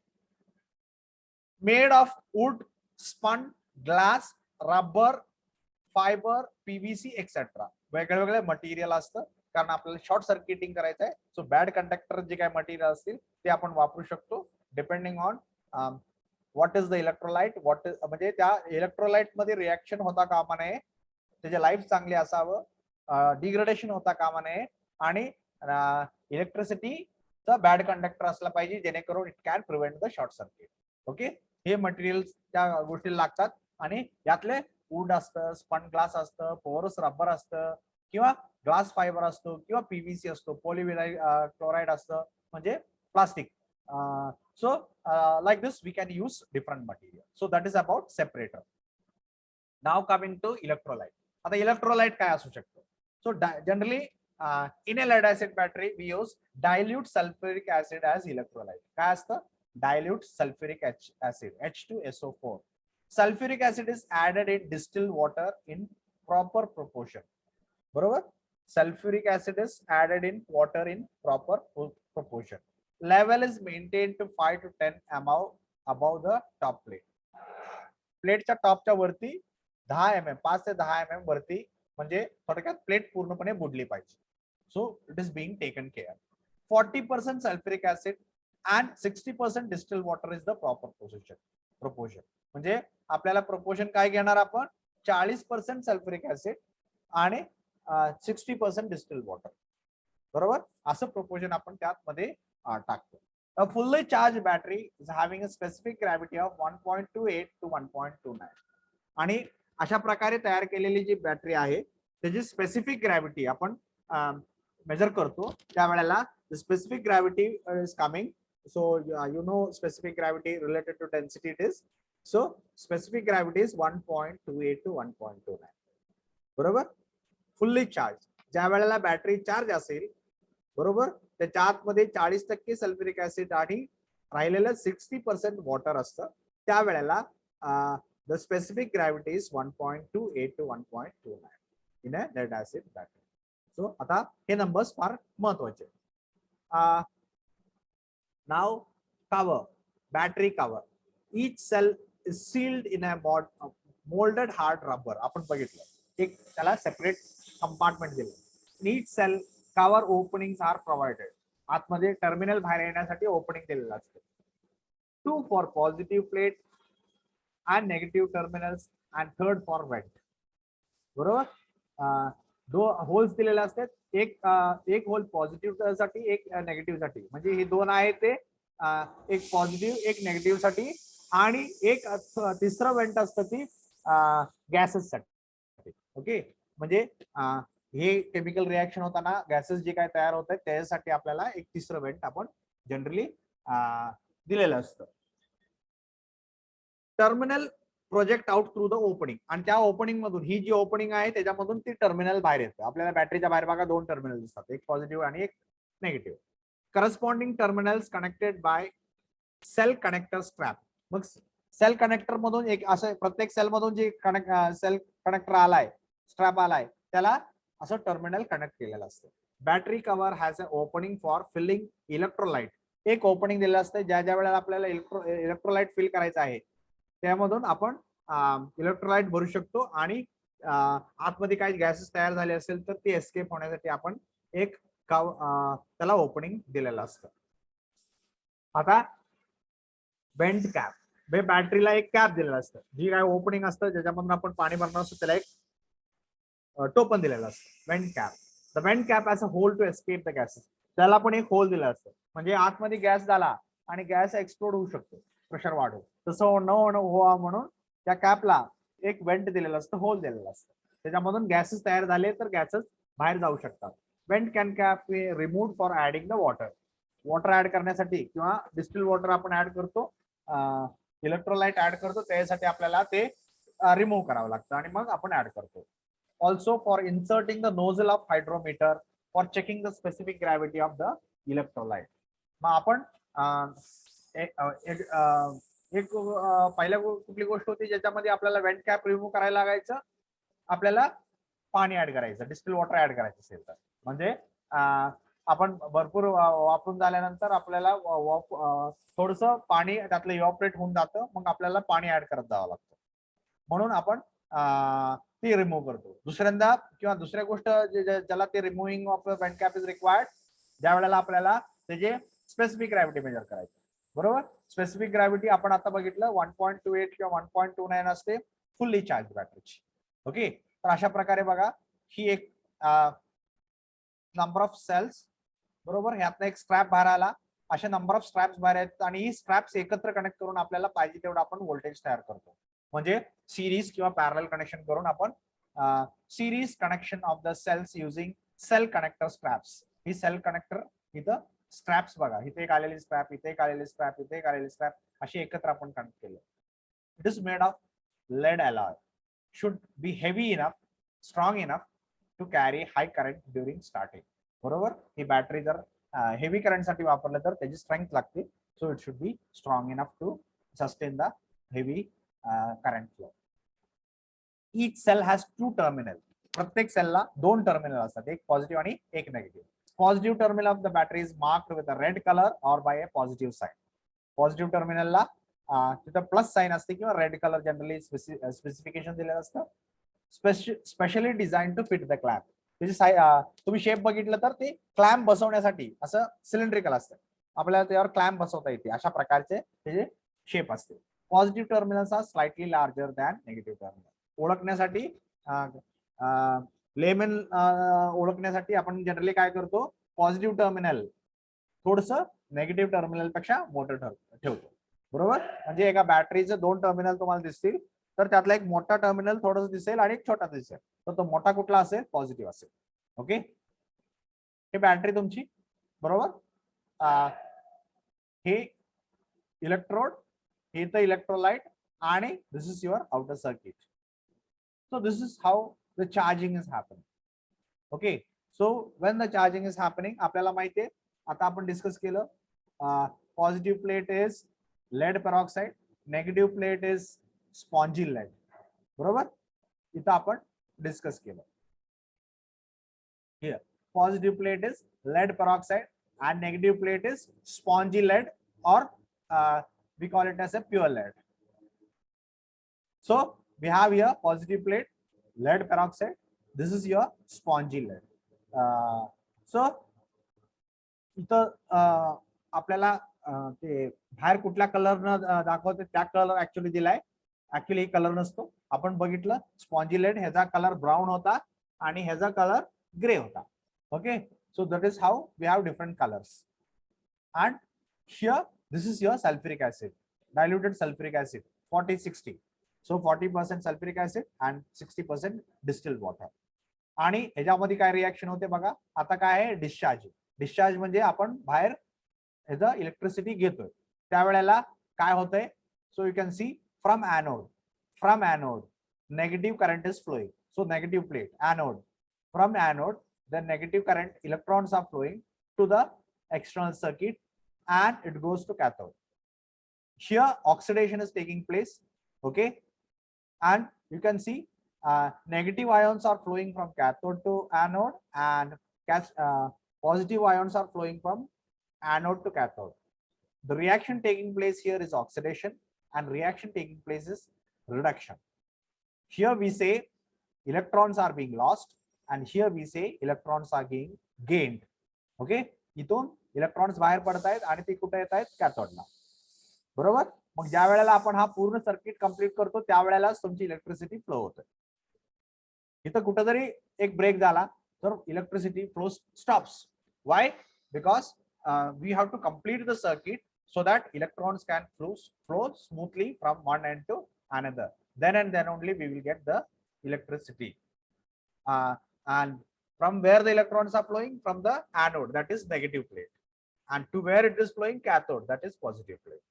Made of wood, spun, glass, rubber, fiber, PVC, etc. वेगवेगळे material असतं कारण आपल्याला short circuiting करायचं आहे. सो बॅड कंडक्टर जे काही मटेरियल असतील ते आपण वापरू शकतो depending on what is the electrolyte, what is म्हणजे त्या इलेक्ट्रोलाइट मध्ये रिएक्शन होता कामा नये, त्याचे लाईफ चांगले असावं, डिग्रेडेशन होता कामा नये आणि इलेक्ट्रिसिटीचा बॅड कंडक्टर असला पाहिजे जेणेकरून it can prevent the short circuit. Okay, हे मटेरियल्स त्या गोष्टी लागतात आणि यातले वूड असतं, स्पन ग्लास असतं, पोरस रबर असतं किंवा ग्लास फायबर असतो किंवा पीव्हीसी असतो, पॉलिव्हिनाइल क्लोराइड असतं म्हणजे plastic. So like this we can use different material. So that is about separator. Now coming to electrolyte. आता electrolyte काय असू शकतो? So generally in a lead acid battery we use dilute sulfuric acid as electrolyte. काय असतं? Dilute sulfuric acid, H2SO4. Sulfuric acid is added in distilled water in proper proportion. बरोबर? Sulfuric acid is added in water in proper proportion. Level is maintained to 5 to 10 mm above the top plate. प्लेटच्या टॉपच्या वरती 10 mm, 5 ते 10 mm वरती, म्हणजे थोडक्यात plate पूर्णपणे बुडली पाहिजे. So it is being taken care. 40% sulphuric acid and 60% distilled water is the proper proportion. म्हणजे आपल्याला प्रोपोर्शन काय घेणार आपण? 40% सल्फ्युरिक ऍसिड आणि 60% डिस्टिल्ड वॉटर. बरोबर, असं प्रोपोर्शन आपण त्यामध्ये टाकतो. A fully charged battery is having a specific gravity of 1.28 to 1.29. आणि अशा प्रकारे तयार केलेली जी बॅटरी आहे त्याची स्पेसिफिक ग्रॅव्हिटी आपण मेजर करतो त्यावेळेला specific gravity is coming. So you know specific gravity related to density it is. So specific gravity is 1.28 to 1.29. बरोबर, फुल्ली चार्ज. ज्या वेळेला बॅटरी चार्ज असेल बरोबर त्याच्या आतमध्ये 40% सल्फ्युरिक ऍसिड आणि राहिलेलं 60% वॉटर असतं त्यावेळेला the specific gravity is 1.28 to 1.29 in a lead acid battery. So आता हे नंबर्स फार महत्वाचे. Now cover, battery cover. Each cell is sealed in a molded hard rubber. आपण बघितलं एक त्याला सेपरेट कंपार्टमेंट दिलं. Each cell cover openings are provided. आतमध्ये टर्मिनल बाहेर येण्यासाठी ओपनिंग दिलेलं असतं. 2 for positive plate and negative terminals and 3rd for vent. बरोबर, 2 होल्स दिलेले असतात. एक होल पॉझिटिव्ह साठी एक नेगेटिव्ह साठी, म्हणजे हे 2 आहेत ते एक पॉझिटिव्ह एक नेगेटिव्ह साठी आणि एक तिसरं वेंट असतं ती गॅसेस साठी. ओके, म्हणजे हे केमिकल रिएक्शन होताना गॅसेस जे काय तयार होत आहेत त्याच्यासाठी आपल्याला एक तिसरं वेंट आपण जनरली दिलेलं असतं. Terminal project out through the opening, आणि त्या ओपनिंग मधून ही जी ओपनिंग आहे त्याच्यामधून ती टर्मिनल बाहेर येतं. आपल्याला बॅटरीच्या बाहेर बघा 2 टर्मिनल दिसतात, एक पॉझिटिव्ह आणि एक negative. Corresponding terminals connected by cell connector strap. मग सेल कनेक्टर मधून एक असं प्रत्येक सेल मधून जे सेल कनेक्टर आलाय स्ट्रॅप आलाय त्याला असं टर्मिनल कनेक्ट केलेलं असतं. Battery cover has a opening for filling electrolyte. एक ओपनिंग दिलेलं असतं ज्या ज्या वेळेला आपल्याला इलेक्ट्रोलाइट फिल करायचं आहे त्यामधून आपण इलेक्ट्रोलाइट भरू शकतो आणि आतमध्ये काही गॅसेस तयार झाले असेल तर ते एस्केप होण्यासाठी आपण एक त्याला ओपनिंग दिलेलं असतं. आता वेंट कॅप, बॅटरीला एक कॅप दिलेलं असतं जी काय ओपनिंग असतं ज्याच्यामधून आपण पाणी भरणार असतं त्याला एक टोपण दिलेलं असतं vent cap. The vent cap as a hole to escape the gases. त्याला पण एक होल दिलं असतं म्हणजे आतमध्ये गॅस झाला आणि गॅस एक्सप्लोड होऊ शकतो प्रेशर वाढून, तसं न व्हावा म्हणून त्या कॅपला एक वेंट दिलेलं असतं, होल दिलेलं असतं, त्याच्यामधून गॅसेस तयार झाले तर गॅसेस बाहेर जाऊ शकतात. Vent can cap remove for adding the water. Water add करण्यासाठी किंवा डिस्टिल वॉटर आपण ऍड करतो, इलेक्ट्रोलाइट ऍड करतो त्यासाठी आपल्याला ते रिमूव्ह करावं लागतं आणि मग आपण ऍड करतो. Also for inserting the nozzle of hydrometer for checking the specific gravity of the electrolyte. मग आपण एक पहिल्या कुठली गोष्ट होती ज्याच्यामध्ये आपल्याला वेंट कॅप रिमूव्ह करायला लागायचं, आपल्याला पाणी ऍड करायचं, डिस्टिल वॉटर ऍड करायचं असेल तर. म्हणजे आपण भरपूर वापरून झाल्यानंतर आपल्याला थोडस पाणी त्यातलं इव्हॉपरेट होऊन जातं, मग आपल्याला पाणी ऍड करत जावं लागतं, म्हणून आपण ती रिमूव्ह करतो. दुसऱ्यांदा किंवा दुसऱ्या गोष्ट ज्याला ते removing of went cap is required, ज्या वेळेला आपल्याला त्याचे स्पेसिफिक ग्रॅव्हिटी मेजर करायची. बरोबर, स्पेसिफिक ग्रॅव्हिटी आपण आता बघितलं 1.28 किंवा 1.29 असते फुल्ली चार्ज बॅटरीची. ओके, तर अशा प्रकारे बघा ही एक नंबर ऑफ सेल्स, बरोबर, ह्यातनं एक स्ट्रॅप बाहेर आला, अशा नंबर ऑफ स्ट्रॅप्स बाहेर आहेत आणि ही स्ट्रॅप्स एकत्र कनेक्ट करून आपल्याला पाहिजे तेवढं आपण व्होल्टेज तयार करतो. म्हणजे सिरीज किंवा पॅरलल कनेक्शन करून आपण series connection of the cells using cell connector straps. ही सेल कनेक्टर इथं स्ट्रॅप्स बघा, इथे एक आलेली स्ट्रॅप, इथे एक आलेली स्ट्रॅप, इथे एक आलेली स्ट्रॅप, अशी एकत्र आपण कनेक्ट केलं. It is made of lead alloy, should be heavy enough, strong enough to carry high current during starting. बरोबर, ही बॅटरी जर हेवी करंट साठी वापरलं तर त्याची स्ट्रेंथ लागते, so it should be strong enough to sustain the heavy current flow. Each cell has two terminal. प्रत्येक सेलला दोन टर्मिनल असतात, एक पॉझिटिव्ह आणि एक negative. Positive terminal of the battery is marked with a red colour और by a positive sign. पॉझिटिव्ह टर्मिनलला तिथं प्लस साइन असते किंवा रेड कलर जनरली स्पेसिफिकेशन दिलेलं असतं. Specially design to fit the clamp. त्याची तुम्ही शेप बघितलं तर ते क्लॅम्प बसवण्यासाठी असं सिलेंड्रिकल असतं, आपल्याला त्यावर क्लॅम्प बसवता येते, अशा प्रकारचे त्याचे शेप असते. Positive terminals are slightly larger than negative terminal. ओळखण्यासाठी लेमन ओळखण्यासाठी आपण जनरली काय करतो, पॉझिटिव्ह टर्मिनल थोडस नेगेटिव्ह टर्मिनल पेक्षा मोठं ठेवतो. बरोबर, म्हणजे एका बॅटरीचे दोन टर्मिनल तुम्हाला दिसतील तर त्यातला एक मोठा टर्मिनल थोडंसं दिसेल आणि एक छोटा दिसेल, तर तो मोठा कुठला असेल, पॉझिटिव्ह असेल. ओके, हे बॅटरी तुमची. बरोबर, हे इलेक्ट्रोड, हे तर इलेक्ट्रोलाइट आणि this is your outer circuit. So this is how the charging is happening. Okay, so when the charging is happening, आपल्याला माहिती आहे, आता आपण डिस्कस केलं, positive plate is lead peroxide, negative plate is spongy lead. बरोबर, इथं आपण discuss केलं. Here positive plate is lead peroxide and negative plate is spongy lead, or we call it as a pure lead. So we have here positive plate, lead peroxide. This is your spongy lead. So इथं आपल्याला ते बाहेर कुठल्या कलरनं दाखवते त्या colour actually दिलाय. Actually colour नसतो, आपण बघितलं स्पॉन्जी लेड ह्याचा कलर ब्राऊन होता आणि ह्याचा कलर ग्रे होता. Okay, so that is how we have different colors. And here this is your sulfuric acid, diluted sulfuric acid, 40-60. So 40% sulfuric acid and 60% distilled water. आणि ह्याच्यामध्ये काय reaction होते बघा. आता काय आहे, डिस्चार्ज. डिस्चार्ज म्हणजे आपण बाहेर ह्याचं इलेक्ट्रिसिटी घेतोय त्यावेळेला काय होतंय. So you can see from anode negative current is flowing. So negative plate anode, from anode the negative current electrons are flowing to the external circuit and it goes to cathode. Here oxidation is taking place. Okay, and you can see negative ions are flowing from cathode to anode, and positive ions are flowing from anode to cathode. The reaction taking place here is oxidation, and reaction taking place is reduction. Here we say electrons are being lost, and here we say electrons are being gained. Okay, इथून electrons बाहेर पडत आहेत आणि ते कुठे येत आहेत, कॅथोडला. बरोबर. मग ज्या वेळेला आपण हा पूर्ण सर्किट कंप्लीट करतो त्यावेळेलाच तुमची इलेक्ट्रिसिटी फ्लो होते. इथं कुठेतरी एक ब्रेक झाला तर electricity flow stops. Why? Because we have to complete the circuit so that electrons can flow smoothly from one end to another. Then and then only we will get the electricity. And from where the electrons are flowing? From the anode, that is negative plate, and to where it is flowing? Cathode, that is positive plate.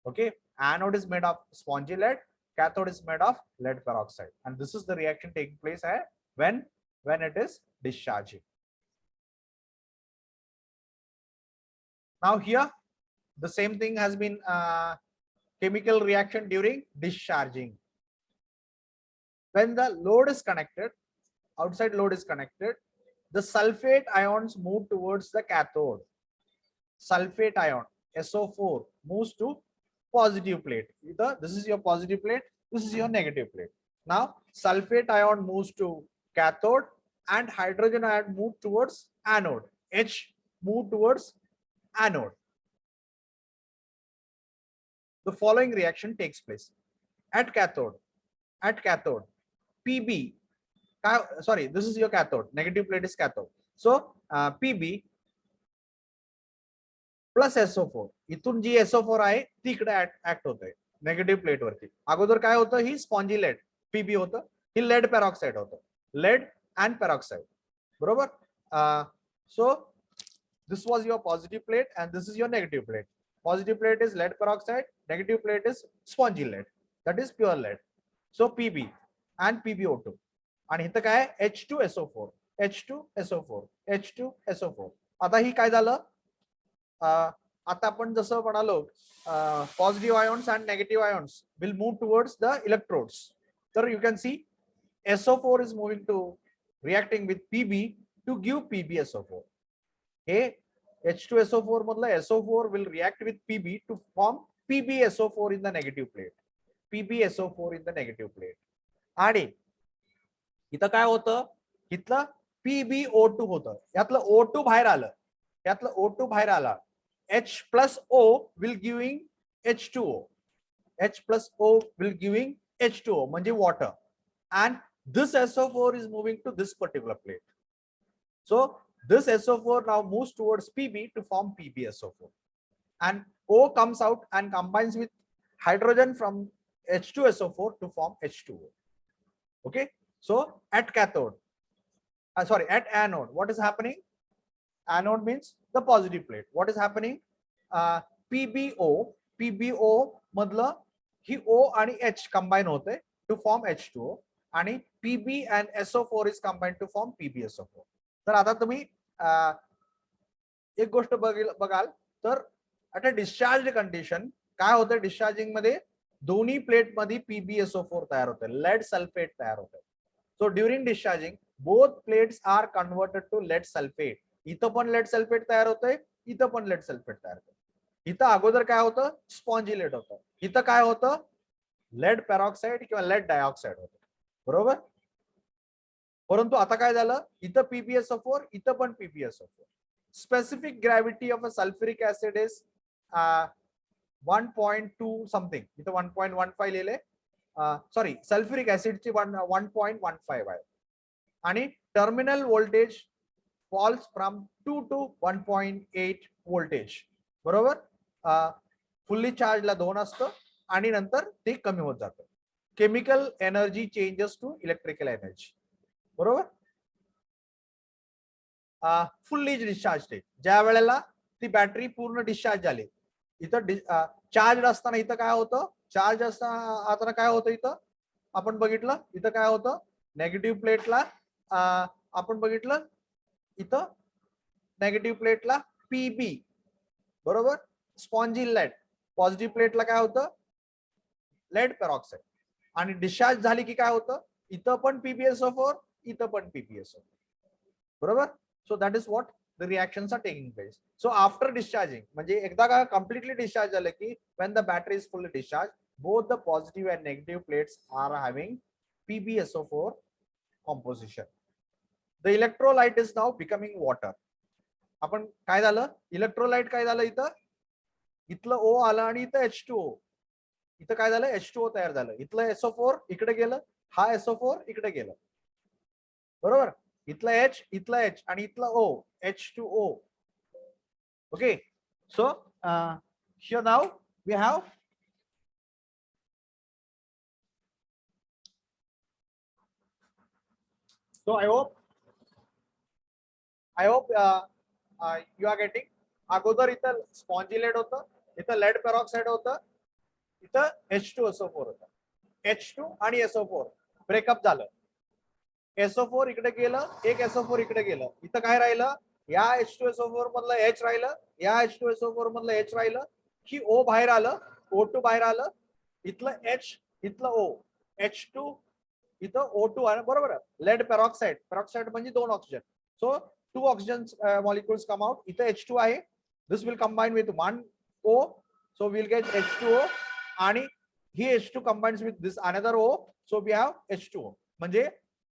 Okay, anode is made of spongy lead, cathode is made of lead peroxide, and this is the reaction taking place when it is discharging. Now here the same thing has been chemical reaction during discharging. When the load is connected, outside load is connected, the sulfate ions move towards the cathode. Sulfate ion, SO4, moves to positive plate. This is your positive plate, this is your negative plate. Now sulfate ion moves to cathode, and hydrogen ion move towards anode. H move towards anode. The following reaction takes place at cathode. At cathode, Pb, sorry, this is your cathode, negative plate is cathode. So Pb plus SO4, इथून जी SO4 आहे ती इकडे act होते negative plate वरती. अगोदर काय होतं, ही spongy laid Pb होतं, ही लेड पेरॉक्साइड होतं, लेड अँड पेरॉक्साइड. बरोबर. So this was your positive plate and this is your negative plate. Positive plate is lead peroxide, negative plate is spongy lead, that is pure lead. So Pb and PbO2, आणि इथं काय H2SO4, H2SO4, H2SO4. आता ही काय झालं, आता आपण जसं म्हणालो positive ions and negative ions will move towards the electrodes. तर you can see SO4 is moving to reacting with Pb to give PbSO4. हे H2SO4 मधलं SO4 will react with Pb to form PbSO4 in the negative plate. PbSO4 in the negative plate. आणि इथं काय होतं, इथलं PbO2 होतं, यातलं O2 बाहेर आलं, यातलं O2 बाहेर आला. H plus O will giving H2O. H plus O will giving H2O म्हणजे water. And this SO4 is moving to this particular plate. So this SO4 now moves towards Pb to form PbSO4. And O comes out and combines with hydrogen from H2SO4 to form H2O. Okay. So at cathode, sorry, at anode, what is happening? Anode means the positive plate. What is happening? PbO मधलं ही O आणि H combine होते to form H2O, आणि Pb and SO4 is combined to form PbSO4. तर आता तुम्ही एक गोष्ट बघाल तर आता डिस्चार्ज कंडिशन काय होतं, डिस्चार्जिंग मध्ये दोन्ही प्लेट मध्ये PbSO4 तयार होते, लेड सल्फेट तयार होते. So during discharging both plates are converted to lead sulphate. इथं पण लेड सल्फेट तयार होतंय, इथं पण लेड सल्फेट तयार होतं. इथं अगोदर काय होतं, स्पॉन्जी लेड होतं, इथं काय होतं, लेड पेरॉक्साइड किंवा लेड डायऑक्साइड होतं. बरोबर. परंतु आता काय झालं, इथं PbSO4, इथं पण PbSO4. Specific gravity of a sulphuric acid is 1.2 something, इथं 1.15 लिहिले, सॉरी सल्फ्युरिक ऍसिडची 1.15 आहे, आणि terminal voltage falls from 2 to 1.8 voltage. बरोबर. फुल्ली चार्जला 2 असतं आणि नंतर ते कमी होत जातं. Chemical energy changes to electrical energy. बरोबर. फुल्ली डिस्चार्ज स्टेट, ज्या वेळेला ती बॅटरी पूर्ण डिस्चार्ज झाली, इथं चार्ज असताना इथं काय होतं, चार्ज असताना काय होतं, इथं आपण बघितलं, इथं काय होतं, नेगेटिव्ह प्लेटला आपण बघितलं, इथं नेगेटिव्ह प्लेटला Pb, बरोबर, स्पॉन्जी लेड. पॉझिटिव्ह प्लेटला काय होतं, लेड पेरॉक्साइड. आणि डिस्चार्ज झाली की काय होतं, इथं पण PbSO4, इथं पण PbSO4. बरोबर. So that is what the reactions are taking place. So after discharging म्हणजे एकदा का कम्प्लिटली डिस्चार्ज झालं की when the battery is fully discharged, both the positive and negative plates are having PbSO4 composition. The electrolyte is now becoming water. आपण काय झालं, electrolyte काय झालं, इथं इथलं O आलं आणि इथं H2O, इथं काय झालं H2O तयार झालं, इथलं SO4 इकडे गेलं, हा SO4 इकडे गेलं. बरोबर. इथला H, इथला H आणि इथला O, H2O. Okay, so here now we have so I hope you are getting. अगोदर इथं स्पॉन्जी लेड होतं, इथं लेड पेरॉक्साइड होतं, इथं H2SO4 होतं. H2 आणि SO4 ब्रेकअप झालं. SO4 इकडे गेलं, एक SO4 इकडे गेलं, इथं काय राहिलं, या H2SO4 मधलं H राहिलं, या H2SO4 मधलं H राहिलं, की O बाहेर आलं, O2 बाहेर आलं, इथलं H, इथलं O, H2, इथं O2 आहे. बरोबर. लेड पेरॉक्साइड, पेरॉक्साइड म्हणजे 2 oxygen. So 2 oxygen molecules come out. इथं H2 आहे. This will combine with 1 O, so we'll get H2O, आणि ही H2 combines with this another O, so we have H2O. म्हणजे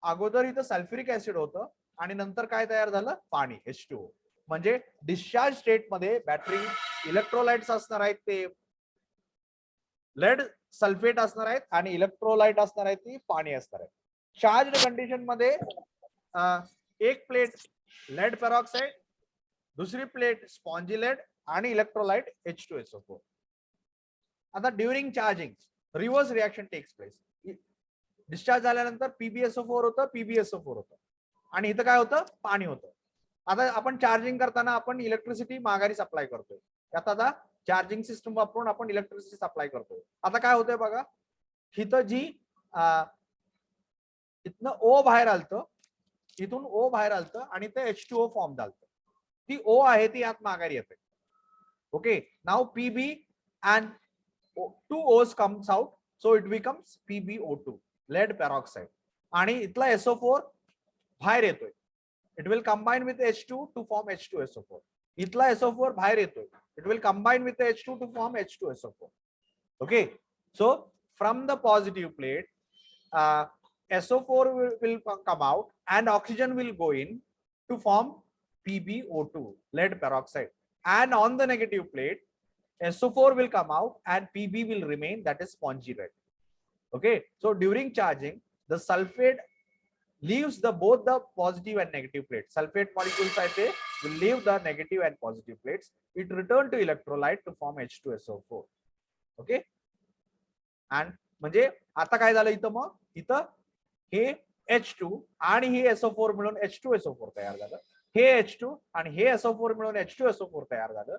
अगोदर इथं सल्फ्युरिक ऍसिड होतं आणि नंतर काय तयार झालं, पाणी, H2O. म्हणजे डिस्चार्ज स्टेट मध्ये बॅटरी इलेक्ट्रोलाइट्स असणार आहेत, ते लेड सल्फेट असणार आहेत आणि इलेक्ट्रोलाइट असणार आहेत, ती पाणी असणार आहे. चार्ज कंडिशन मध्ये एक प्लेट लेड पेरॉक्साइड, दुसरी प्लेट स्पॉन्जी लेड आणि इलेक्ट्रोलाइट H2SO4. आता during charging reverse reaction takes place. Discharge झाल्यानंतर PbSO4 होतं, PbSO4 होतं आणि इथं काय होतं, पाणी होतं. आता आपण चार्जिंग करताना आपण इलेक्ट्रिसिटी माघारी सप्लाय करतोय. आता चार्जिंग सिस्टम वापरून आपण इलेक्ट्रिसिटी सप्लाय करतोय. आता काय होतंय बघा, इथं जी इथनं O बाहेर आलतं, इथून O बाहेर आलतं आणि ते H2O फॉर्म झालं. ती O आहे ती आत माघारी येते. Okay, now Pb and 2 O's comes out, so it becomes PbO2, lead peroxide. आणि इथला SO4 बाहेर येतोय. It will combine with H2 to form H2SO4. इथला SO4 बाहेर येतोय. It will combine with H2 to form H2SO4. Okay, so from the positive plate, SO4 will come out and oxygen will go in to form PbO2, lead peroxide. And on the negative plate, SO4 will come out and Pb will remain, that is spongy lead. Okay, so during charging, the sulfate leaves both the positive and negative plates. Sulfate molecules will leave the negative and positive plates. It return to electrolyte to form H2SO4. Okay, and म्हणजे आता काय झालं इथं, मग इथं हे H2 आणि हे SO4 मिळून H2SO4 तयार झालं. हे H2 आणि हे SO4 मिळून H2SO4 तयार झालं.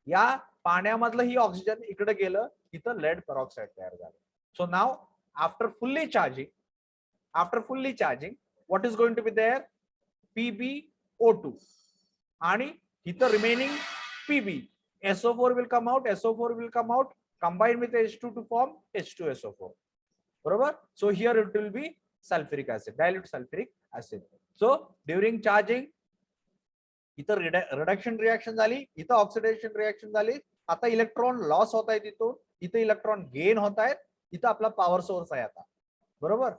या पाण्यामधलं ही ऑक्सिजन इकडे गेलं, इथं लेड पेरॉक्साइड तयार झालं. So now after fully charging what is going to be there, PbO2 आणि इथं remaining Pb, SO4 will come out, combine with H2 to form H2SO4. बरोबर. So here it will be sulfuric acid, dilute sulfuric acid. So during charging इथं reduction reaction झाली, इथं oxidation reaction झाली. आता electron loss होत आहेत, इथं electron gain होत आहेत, इथं आपला पॉवर सोर्स आहे आता. बरोबर.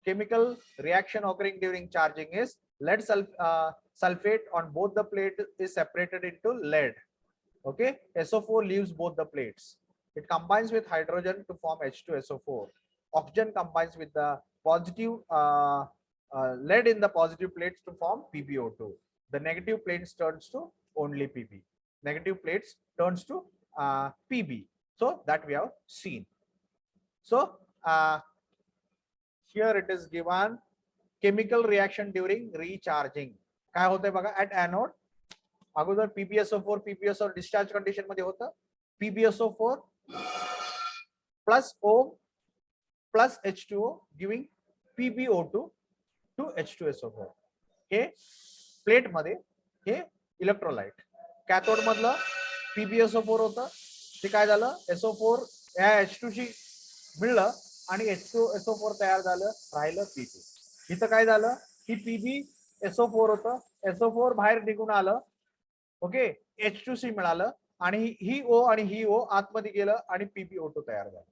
Chemical reaction occurring during charging is lead sulfate on both the plate is separated into lead. Okay, SO4 leaves both the plates. It combines with hydrogen to form H2SO4. Oxygen combines with the positive lead in the positive plates to form PbO2. The negative plates turns to only Pb. Negative plates turns to Pb. So that we have seen. So here it is given chemical reaction during recharging. काय होतंय बघा, at anode अगोदर PbSO4 discharge condition मध्ये होतं. PbSO4 plus O plus H2O giving PbO2 to H2SO4. हे plate मध्ये हे electrolyte, cathode मधलं PbSO4 होतं, ते काय झालं, SO4 या H2 शी मिळलं आणि H2SO4 तयार झालं, राहिलं Pb. इथं काय झालं की PbSO4 होतं, SO4 बाहेर निघून आलं, ओके, H2C मिळालं आणि ही O आणि ही O आतमध्ये गेलं आणि PbO2 तयार झालं.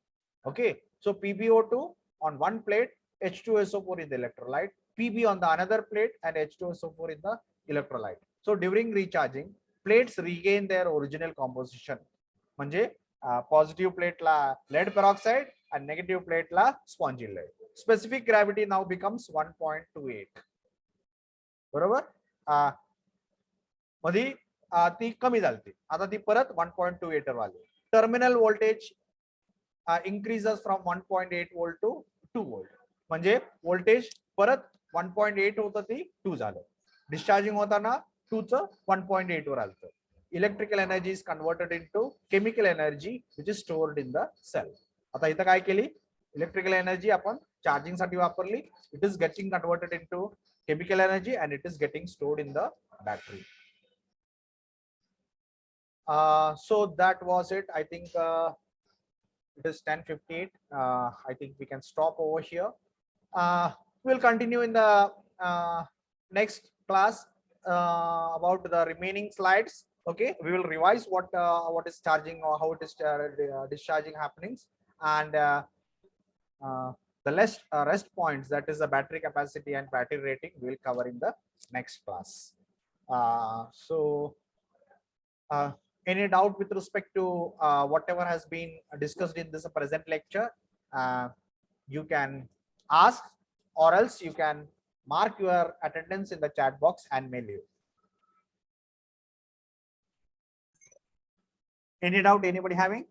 Okay, so PbO2 on one plate, H2SO4 in the electrolyte, Pb on the another plate and H2SO4 in the electrolyte. So during recharging, plates regain their original composition. म्हणजे positive प्लेटला lead peroxide and negative प्लेटला spongy lead. Specific gravity now becomes 1.28. बरोबर, मध्ये ती कमी झाली, आता ती परत 1.28 वर आली. Terminal voltage increases from 1.8 volt to 2 volt. म्हणजे व्होल्टेज परत 1.8 होतं ती 2 झालं. डिस्चार्जिंग होताना 2 चं 1.8 वर आलं. Electrical energy is converted into chemical energy which is stored in the cell. आता इथं काय केली, इलेक्ट्रिकल एनर्जी आपण चार्जिंग साठी वापरली, it is getting converted into chemical energy and it is getting stored in the battery. So that was it. I think it is 10:58. I think we can stop over here. We'll continue in the next class about the remaining slides. Okay, we will revise what is charging or how it is discharging happenings, and the rest points, that is the battery capacity and battery rating, we will cover in the next class. Any doubt with respect to whatever has been discussed in this present lecture, you can ask, or else you can mark your attendance in the chat box and mail you. Any doubt anybody having?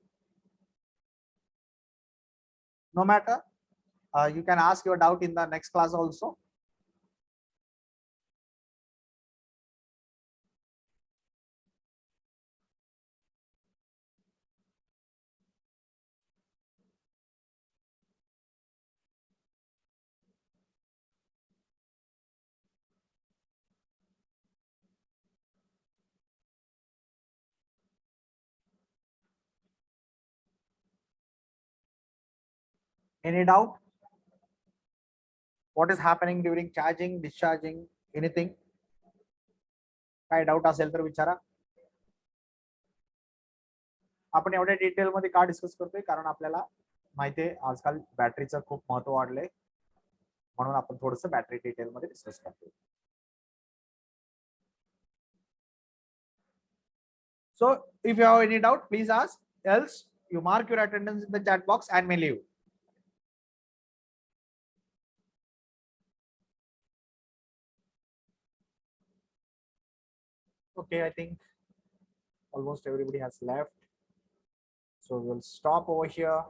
No matter, you can ask your doubt in the next class also. Any doubt? What is happening during charging, discharging, anything? काय doubt असेल तर विचारा. आपण एवढ्या detail मध्ये का discuss करतोय, कारण आपल्याला माहितीये आजकाल बॅटरीचं खूप महत्व वाढलंय, म्हणून आपण थोडंसं बॅटरी डिटेल मध्ये डिस्कस करतोय. So if you have any doubt, please ask, else you mark your attendance in the chat box and may leave. Okay, I think almost everybody has left, so we'll stop over here.